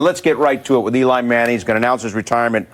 Let's get right to it with Eli Manning. He's going to announce his retirement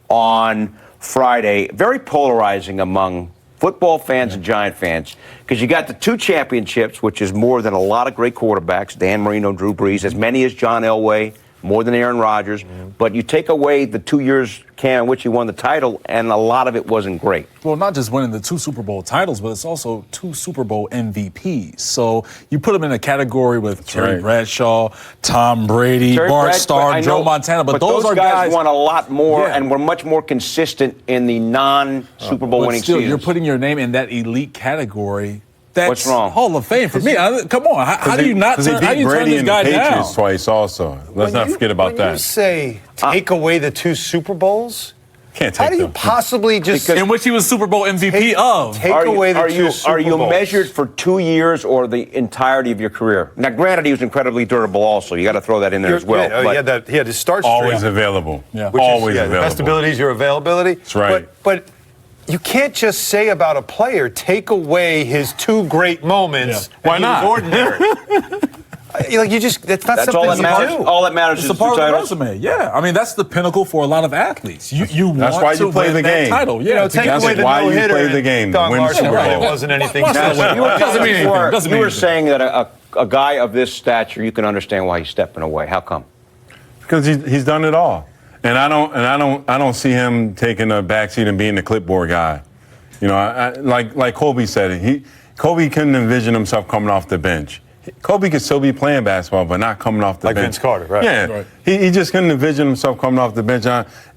on Friday. Very polarizing among football fans and Giant fans, because you got the 2 championships, which is more than a lot of great quarterbacks, Dan Marino, Drew Brees, as many as John Elway, more than Aaron Rodgers. But you take away the 2 years, Cam, in which he won the title, and a lot of it wasn't great. Well, not just winning the 2 Super Bowl titles, but it's also 2 Super Bowl MVPs. So you put them in a category with Terry Bradshaw, Tom Brady, Bart Starr, Joe Montana. But those are guys won a lot more and were much more consistent in the non-Super Bowl winning seasons. You're putting your name in that elite category. That's What's wrong? Hall of Fame for me. Come on, how do you not turn, how do you turn this guy down? Patriots twice also. Let's not forget about that. When you say take away the 2 Super Bowls, can't take how do you possibly just in which he was Super Bowl MVP of? Take away the 2 Super Are you Bowls. measured for 2 years or the entirety of your career? Now, granted, he was incredibly durable also. You got to throw that in there as well. He had his start always streak. available. Yeah. Always The available. best ability is your availability. That's right. But you can't just say about a player, take away his 2 great moments. Why not? Ordinary. That's not That's something all that you matters. do. All that matters It's is a part the of the titles. resume. Yeah, I mean that's the pinnacle for a lot of athletes. You That's want why to you play win the that game. title. Yeah, Take That's away the why you no-hitter play the and game. Don Win the Larson, Super right? Bowl. It wasn't anything. Watch special. that. You were Doesn't mean anything. Doesn't you mean were anything. saying that a guy of this stature, you can understand why he's stepping away. How come? Because he's done it all, and I don't see him taking a backseat and being the clipboard guy. You know, like Kobe said it. Kobe couldn't envision himself coming off the bench. Kobe could still be playing basketball, but not coming off the bench. Like Vince Carter, right? Yeah, Right. He just couldn't envision himself coming off the bench.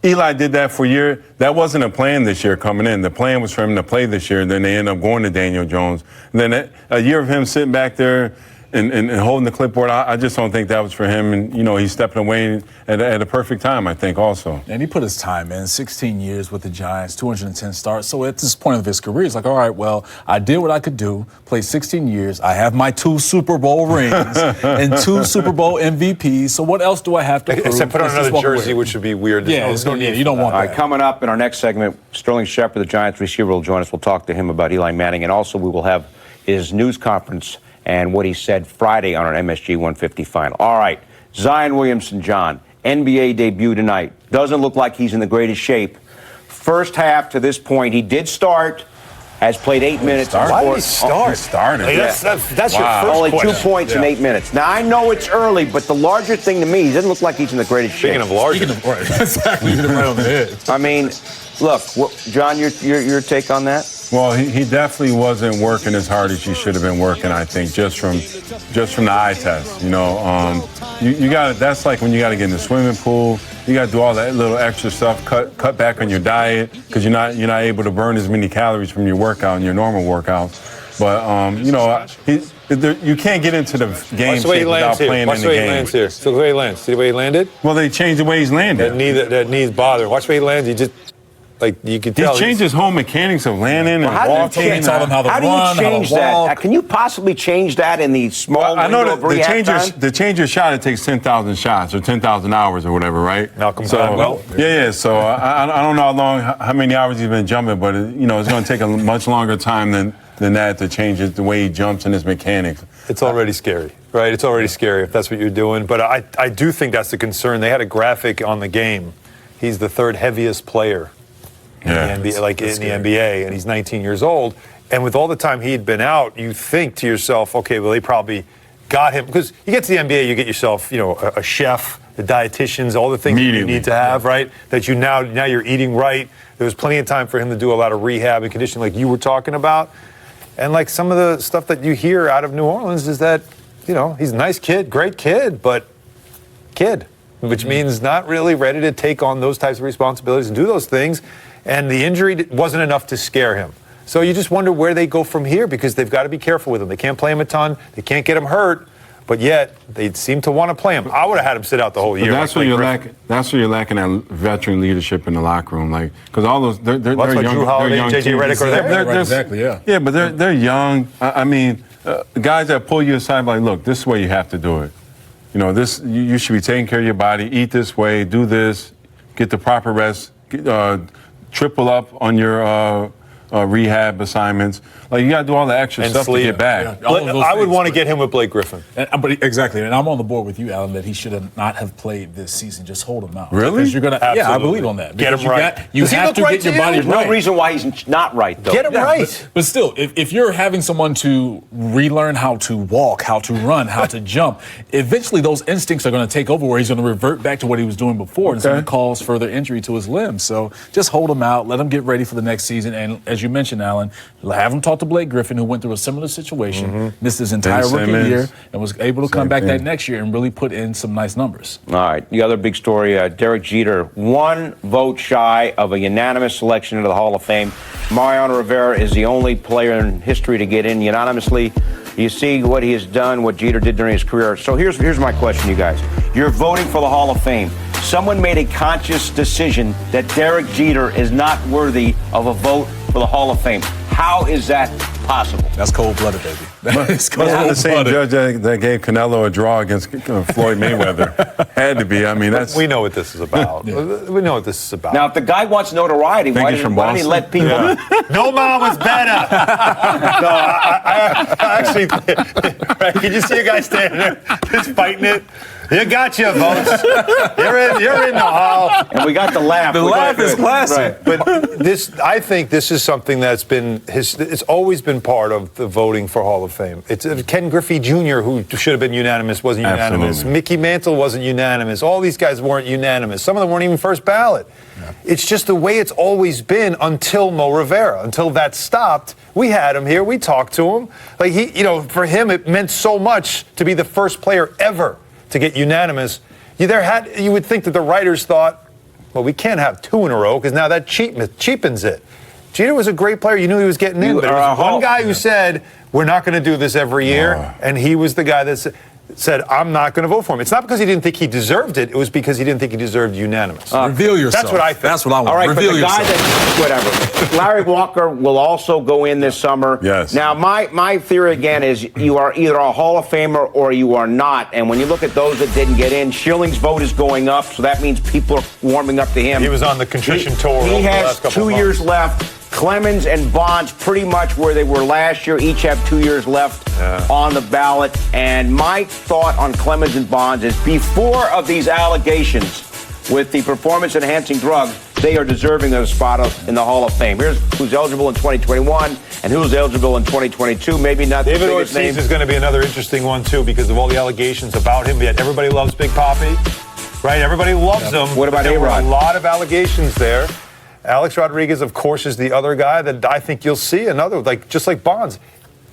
Eli did that for a year. That wasn't a plan this year coming in. The plan was for him to play this year. Then they ended up going to Daniel Jones. And then a year of him sitting back there and holding the clipboard, I just don't think that was for him. And, he's stepping away at a perfect time, I think, also. And he put his time in, 16 years with the Giants, 210 starts. So at this point of his career, he's like, all right, well, I did what I could do, played 16 years. I have my 2 Super Bowl rings and 2 Super Bowl MVPs. So what else do I have to prove? Except put on another jersey, which would be weird. Yeah, you don't want that. All right, coming up in our next segment, Sterling Shepard, the Giants receiver, will join us. We'll talk to him about Eli Manning, and also we will have his news conference and what he said Friday on our MSG 150 final. All right, Zion Williamson, John, NBA debut tonight. Doesn't look like he's in the greatest shape. First half to this point, he did start, has played 8 minutes. Why did he start? He started. That's your first Only question. 2 points in 8 minutes. Now, I know it's early, but the larger thing to me, he doesn't look like he's in the greatest shape. Speaking of larger. Exactly, you hit him right on the head. I mean, look, John, your take on that? Well, he definitely wasn't working as hard as he should have been working. I think just from the eye test. You got that's like when you got to get in the swimming pool. You got to do all that little extra stuff. Cut back on your diet because you're not able to burn as many calories from your workout and your normal workouts. But you can't get into the game without playing in the game. Watch the way he lands here. See the way he lands. See the way he landed? Well, they changed the way he's landed. That knee's bothering. Watch the way he lands. He just. Like you could tell. He changed his whole mechanics of landing and walking. Taught him how to How run, do you change how to walk. that? Can you possibly change that in the small I know window of that rehab time? the change your shot, it takes 10,000 shots or 10,000 hours or whatever, right? Malcolm So Gladwell. yeah. So I don't know how many hours he's been jumping, but it's going to take a much longer time than that to change the way he jumps and his mechanics. It's already scary, right? It's already scary if that's what you're doing. But I do think that's the concern. They had a graphic on the game. He's the 3rd heaviest player. Yeah. In the NBA, and he's 19 years old. And with all the time he'd been out, you think to yourself, okay, well, they probably got him. Because you get to the NBA, you get yourself, a chef, the dietitians, all the things that you need to have, right? That you now you're eating right. There was plenty of time for him to do a lot of rehab and conditioning like you were talking about. And like some of the stuff that you hear out of New Orleans is that, he's a nice kid, great kid, but kid, which means not really ready to take on those types of responsibilities and do those things. And the injury wasn't enough to scare him. So you just wonder where they go from here because they've got to be careful with him. They can't play him a ton. They can't get him hurt. But yet, they seem to want to play him. I would have had him sit out the whole year. That's where you're lacking. That's where you're lacking that veteran leadership in the locker room, because all those they're young. Drew Holiday, they're young J.J. Redick are there. Right, exactly, yeah. Yeah, but they're young. I mean, guys that pull you aside, like, look, this is the way you have to do it. This you should be taking care of your body. Eat this way. Do this. Get the proper rest. Triple up on your rehab assignments. Like, you got to do all the extra stuff to get back. Yeah, all of those I would things, want to but- get him with Blake Griffin. Exactly, and I'm on the board with you, Alan, that he should not have played this season. Just hold him out. Really? Because you're gonna, yeah, I Absolutely. believe on that. Get Because him right. You Does he have look to right get to your you? body There's right. no reason why he's not right, though. Get him right. But still, if you're having someone to relearn how to walk, how to run, how to jump, eventually those instincts are going to take over where he's going to revert back to what he was doing before, and it's going to cause further injury to his limbs. So just hold him out, let him get ready for the next season, and as you mentioned, Alan, have him talk to Blake Griffin, who went through a similar situation, missed his entire Ben rookie Simmons. year, and was able to come Same back that thing. next year and really put in some nice numbers. All right. The other big story, Derek Jeter, 1 vote shy of a unanimous selection into the Hall of Fame. Mariano Rivera is the only player in history to get in unanimously. You see what he has done, what Jeter did during his career. So here's my question, you guys. You're voting for the Hall of Fame. Someone made a conscious decision that Derek Jeter is not worthy of a vote for the Hall of Fame. How is that possible? That's cold-blooded, baby. That is Must be the same cold-blooded. judge that gave Canelo a draw against Floyd Mayweather. Had to be. I mean, that's. We know what this is about. We know what this is about. Now, if the guy wants notoriety, Think why he's doesn't from he Boston? let people... No man was better. No, I actually. Right, can you see a guy standing there just fighting it? You got your votes. You're in the hall. And we got the laugh. The laugh is classic. Right. But I think this is something that's been it's always been part of the voting for Hall of Fame. It's Ken Griffey Jr., who should have been unanimous, wasn't unanimous. Absolutely. Mickey Mantle wasn't unanimous. All these guys weren't unanimous. Some of them weren't even first ballot. Yeah. It's just the way it's always been until Mo Rivera. Until that stopped, we had him here. We talked to him. Like for him, it meant so much to be the first player ever to get unanimous. You would think that the writers thought, well, we can't have 2 in a row because now that cheapens it. Jeter was a great player. You knew he was getting in. But there was one guy who said, we're not going to do this every year. And he was the guy that said, I'm not going to vote for him. It's not because he didn't think he deserved it. It was because he didn't think he deserved unanimous. Reveal yourself. That's what I think. That's what I want. All right, Reveal but the guy yourself. that, whatever. Larry Walker will also go in this summer. Yes. Now, my theory again is you are either a Hall of Famer or you are not. And when you look at those that didn't get in, Schilling's vote is going up, so that means people are warming up to him. He was on the contrition tour over He the has last couple 2 months. years left. Clemens and Bonds pretty much where they were last year. Each have 2 years left on the ballot. And my thought on Clemens and Bonds is before of these allegations with the performance-enhancing drugs, they are deserving of a spot in the Hall of Fame. Here's who's eligible in 2021 and who's eligible in 2022. Maybe not David the biggest Ortiz name. is going to be another interesting one, too, because of all the allegations about him. Yet everybody loves Big Papi, right? Everybody loves him. What about There were A-Rod? a lot of allegations there. Alex Rodriguez, of course, is the other guy that I think you'll see another, just like Bonds.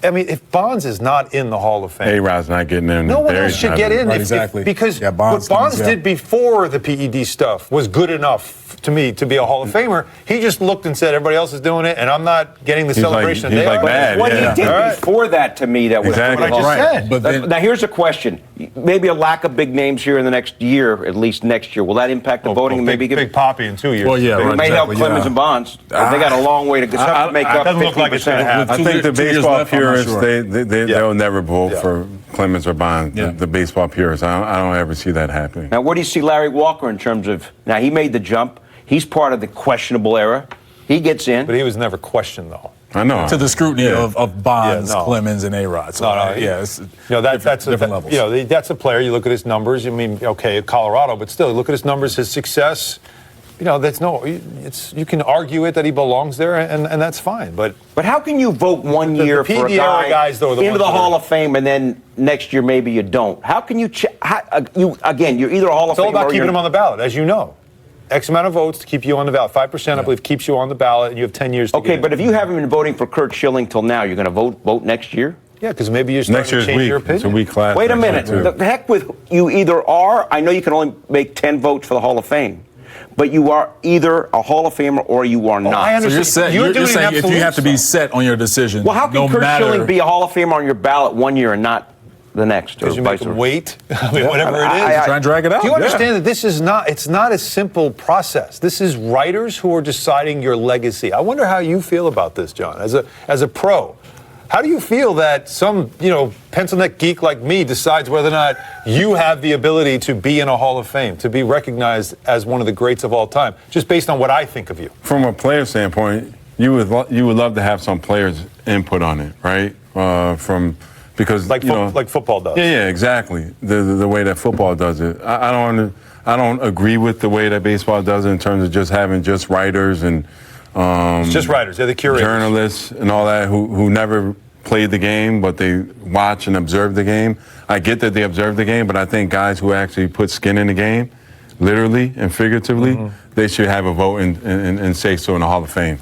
I mean, if Bonds is not in the Hall of Fame, A-Rod's not getting in. no one Barry's else should not get in. Right, exactly. Because Yeah, what Bonds did before the PED stuff was good enough to me to be a Hall of Famer. He just looked and said, everybody else is doing it, and I'm not getting the celebration. he's they like are. mad. What Yeah. he did All right. before that to me that was Exactly. What I just said. But then, now here's a question. Maybe a lack of big names here in the next year, at least next year. Will that impact the voting? And maybe give Big Papi in 2 years. Well, yeah, it right. may help Exactly, Clemens yeah. and Bonds. They got a long way to go to make up doesn't look like it's gonna 15%. happen. I Two think years- the 2 years baseball left, I'm not purists, sure. they'll never vote Yeah. for Clemens or Bonds. Yeah. The baseball purists, I don't ever see that happening. Now, where do you see Larry Walker in terms of, now he made the jump. He's part of the questionable era. He gets in. But he was never questioned, though. I know. to the scrutiny of Bonds, Yeah, no. Clemens, and A-Rod. So, it's That's different levels. that's a player. You look at his numbers. I mean, okay, Colorado, but still, look at his numbers, his success. You can argue it that he belongs there, and that's fine. But how can you vote one The year for a PED guy era guys, though, are the into ones the that Hall are- of Fame and then next year maybe you don't? How can you again, you're either a Hall of it's all Fame about or keeping you're him on the ballot, as you know. X amount of votes to keep you on the ballot. 5%, I believe, keeps you on the ballot, and you have 10 years to Okay, get but in. if you haven't been voting for Kurt Schilling till now, you're going to vote next year? Yeah, because maybe you're Next starting to year's change week. your It's opinion. a week class. Wait a next minute. year, too. The heck with you either are, I know you can only make 10 votes for the Hall of Fame, but you are either a Hall of Famer or you are not. I So you're, understand. you're doing saying if you have to be absolute set on your decision, Well, how can no Kurt matter, Schilling be a Hall of Famer on your ballot one year and not the next? because you make vice them versa? wait. I mean, whatever it is. try and drag it out? Do you Yeah. understand that this is not? It's not a simple process. This is writers who are deciding your legacy. I wonder how you feel about this, John, as a pro. How do you feel that some pencil neck geek like me decides whether or not you have the ability to be in a Hall of Fame, to be recognized as one of the greats of all time, just based on what I think of you? From a player standpoint, you would love to have some players' input on it, right? Because like football does. Yeah, exactly. The way that football does it. I don't agree with the way that baseball does it in terms of just having just writers and it's just writers. They're the curators, journalists, and all that who never played the game, but they watch and observe the game. I get that they observe the game, but I think guys who actually put skin in the game, literally and figuratively, they should have a vote and say so in the Hall of Fame.